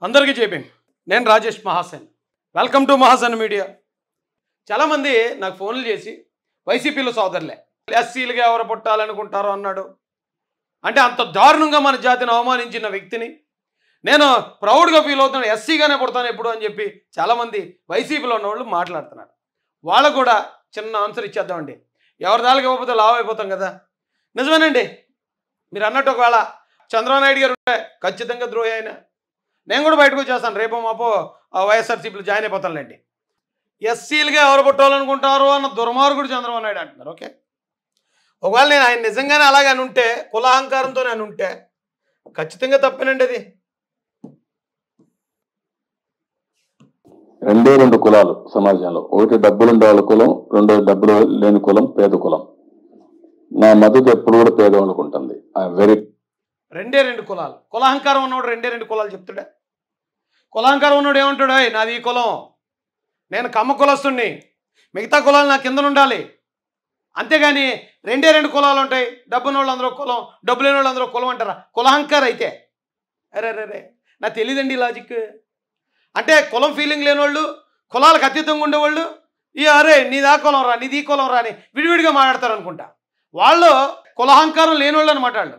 అందరికీ జైభీమ్. నేను Rajesh Mahasen. Welcome to Mahasena media. చాలామంది నాకు ఫోన్లు చేసి వైసీపీలో సోదరులే ఎస్సీలుగా ఎవరు పుట్టాలనుకుంటారో అన్నాడు. అంటే అంత దారుణంగా మన జాతిని అవమానించిన వ్యక్తిని నేను ప్రౌడ్గా ఫీల్ అవుతున్నాను, ఎస్సీగానే పుడతాను ఎప్పుడు అని చెప్పి చాలామంది వైసీపీలో ఉన్నవాళ్ళు మాట్లాడుతున్నారు. వాళ్ళకు కూడా చిన్న ఆన్సర్ ఇచ్చేద్దామండి. ఎవరి దానికి ఇవ్వకపోతే లావ్ అయిపోతాం కదా. నిజమేనండి, మీరు అన్నట్టు ఒకవేళ చంద్రబాబు నాయుడు గారు ఉంటే ఖచ్చితంగా ద్రోహి అయినా నేను కూడా బయటకు వచ్చేస్తాను, రేపో మాపో వైఎస్ఆర్సీపీలో జాయిన్ అయిపోతానులేండి. ఎస్సీలుగా ఎవరు పుట్టాలనుకుంటారు అన్న దుర్మార్గుడు చంద్రబాబు నాయుడు అంటున్నారు. ఓకే, ఒకవేళ నేను ఆయన నిజంగానే అలాగే అని ఉంటే, కులాహంకారంతో నేను ఉంటే ఖచ్చితంగా తప్పేనండి. అది రెండు కులాలు సమాజంలో, ఒకటి డబ్బులుండే వాళ్ళ కులం, రెండో డబ్బులు లేని కులం పేద కులం. నా మద్దతు ఎప్పుడు కూడా పేదవాళ్ళకు ఉంటుంది. రెండు కులాలు. కులాహంకారం ఉన్నవాడు రెండు కులాలు చెప్తాడా? కులాహంకారం ఉన్నవాడు ఏమంటాడు, నాది ఈ కులం, నేను కమ్మ కులస్తుడిని, మిగతా కులాలు నా కింద ఉండాలి. అంతేగాని రెండు కులాలు ఉంటాయి, డబ్బున్న వాళ్ళు అందరూ కులం, డబ్బు లేని వాళ్ళు అందరూ కులం అంటారా? కులాహంకారం అయితే అరే నాకు తెలియదండి లాజిక్. అంటే కులం ఫీలింగ్ లేని వాళ్ళు, కులాలకు అతీతంగా ఉండేవాళ్ళు అరే నీది ఆ కులం రా, నీది ఈ కులం రా అని విడివిడిగా మాట్లాడతారు అనుకుంటా. వాళ్ళు కులాహంకారం లేని వాళ్ళు అనమాట. వాళ్ళు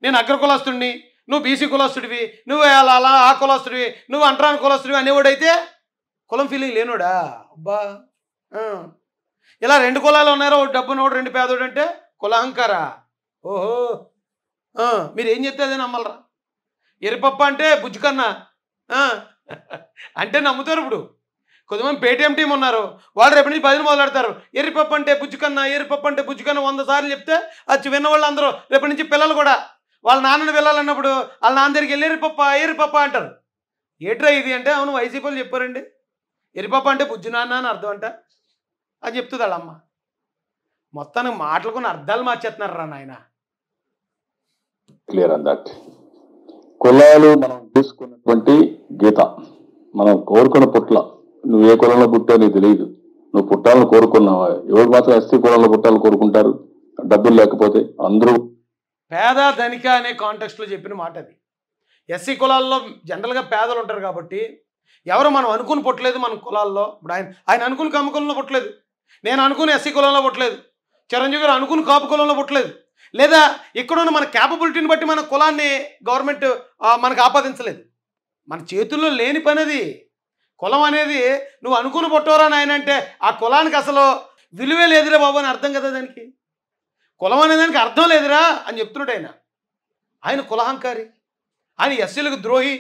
నేను అగ్ర కులస్తుడిని, నువ్వు బీసీ కులస్తుడివి, నువ్వు అలా ఆ కులస్తుడివి, నువ్వు అంటరాని కులస్తుడివి అనేవాడైతే కులం ఫీలింగ్ లేనోడా? అబ్బా, ఇలా రెండు కులాలు ఉన్నారో, ఒకటి డబ్బునోడు రెండు పేదోడు అంటే కులాహంకారా? ఓహో, మీరు ఏం చెప్తే అదే నమ్మలరా. ఎరిపప్ప అంటే బుజ్జుకన్నా అంటే నమ్ముతారు. ఇప్పుడు కొద్దిమంది పేటీఎం టీం ఉన్నారు, వాళ్ళు రేపటి నుంచి 10 మొదలెడతారు. ఎర్రిపప్పు అంటే బుజ్జుకన్నా, ఎర్రిపప్పు అంటే బుజ్జుకన్నా 100 సార్లు చెప్తే అది విన్న వాళ్ళు అందరూ రేపటి నుంచి పిల్లలు కూడా వాళ్ళ నాన్నని వెళ్ళాలన్నప్పుడు వాళ్ళ నాన్న దగ్గరికి వెళ్ళి ఎర్రిపప్ప అంటారు. ఏట్రా ఇది అంటే, అవును వైసీపీలు చెప్పారండి, ఎర్రిపప్ప అంటే బుజ్జు నాన్న అని అర్థం అంట అని చెప్తుంది వాళ్ళమ్మ. మొత్తానికి మాటలుకున్న అర్థాలు మార్చేస్తున్నారు రా నాయన. Clear an that. కులాలు మనం తీసుకున్నటువంటి గీత, మనం కోరుకున్న పుట్ల, నువ్వు ఏ కులంలో పుట్టావు నీకు తెలియదు, నువ్వు పుట్టాలని కోరుకున్నావా? ఎవరు మాత్రం ఎస్సీ కులంలో పుట్టాలని కోరుకుంటారు? డబ్బులు లేకపోతే అందరూ. పేద ధనిక అనే కాంటెక్స్ట్లో చెప్పిన మాట అది. ఎస్సీ కులాల్లో జనరల్గా పేదలు ఉంటారు కాబట్టి ఎవరు మనం అనుకుని పుట్టలేదు. మన కులాల్లో ఇప్పుడు ఆయన అనుకుని కమ్మ కులంలో పుట్టలేదు, నేను అనుకుని ఎస్సీ కులంలో పుట్టలేదు, చిరంజీవి గారు అనుకుని కాపు కులంలో పుట్టలేదు. లేదా ఇక్కడున్న మన క్యాపబిలిటీని బట్టి మన కులాన్ని గవర్నమెంట్ మనకు ఆపాదించలేదు. మన చేతుల్లో లేని పని అది. కులం అనేది నువ్వు అనుకుని పుట్టవరా నాయన అంటే ఆ కులానికి అసలు విలువే లేదురా బాబు అని అర్థం కదా. దానికి కులం అనే దానికి అర్థం లేదురా అని చెప్తున్నాడు ఆయన. ఆయన కులహంకారి, ఆయన ఎస్సీలకు ద్రోహి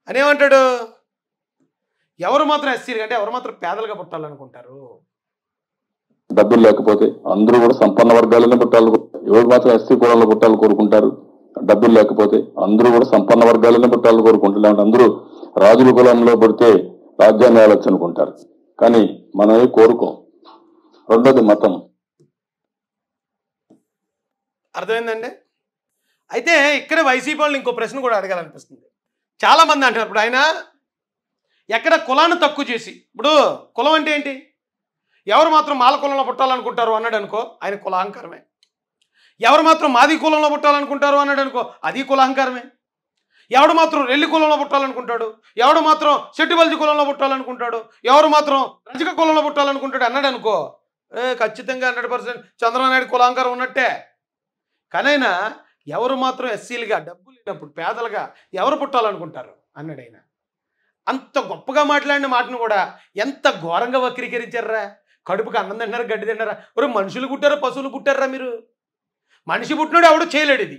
అనేమంటాడు. ఎవరు మాత్రం ఎస్సీలు అంటే ఎవరు మాత్రం పేదలుగా పుట్టాలనుకుంటారు? డబ్బులు లేకపోతే అందరూ కూడా సంపన్న వర్గాలనే పుట్టాలి. ఎవరు మాత్రం ఎస్సీ కులంలో పుట్టాలని కోరుకుంటారు? డబ్బులు లేకపోతే అందరూ కూడా సంపన్న వర్గాలనే పుట్టాలని కోరుకుంటారు. అందరూ రాజుల కులంలో పుడితే రాజ్యాన్ని ఆలోచన అనుకుంటారు, కానీ మనం కోరుకోం. రెండోది మతం. అర్థమైందండి. అయితే ఇక్కడే వైసీపీ వాళ్ళు ఇంకో ప్రశ్న కూడా అడగాలనిపిస్తుంది. చాలామంది అంటారు, ఇప్పుడు ఆయన ఎక్కడ కులాన్ని తక్కువ చేసి, ఇప్పుడు కులం అంటే ఏంటి, ఎవరు మాత్రం మాల కులంలో పుట్టాలనుకుంటారు అన్నాడు అనుకో, ఆయన కులాహంకారమే. ఎవరు మాత్రం మాది కులంలో పుట్టాలనుకుంటారు అన్నాడు అనుకో, అది కులాహంకారమే. ఎవడు మాత్రం రెల్లి కులంలో పుట్టాలనుకుంటాడు, ఎవడు మాత్రం చెట్టుబల్జి కులంలో పుట్టాలనుకుంటాడు, ఎవరు మాత్రం రజక కులంలో పుట్టాలనుకుంటాడు అన్నాడు అనుకో, ఖచ్చితంగా 100% చంద్రబాబు నాయుడు కులాహంకారం ఉన్నట్టే. కానీ ఆయన ఎవరు మాత్రం ఎస్సీలుగా డబ్బు లేనప్పుడు పేదలుగా ఎవరు పుట్టాలనుకుంటారు అన్నాడు ఆయన. అంత గొప్పగా మాట్లాడిన మాటను కూడా ఎంత ఘోరంగా వక్రీకరించారా. కడుపుకి అన్నం తింటారా, గడ్డి తింటారా? మనుషులు పుట్టారా, పశువులు పుట్టారా? మీరు మనిషి పుట్టినాడు ఎవడు చేయలేడు. ఇది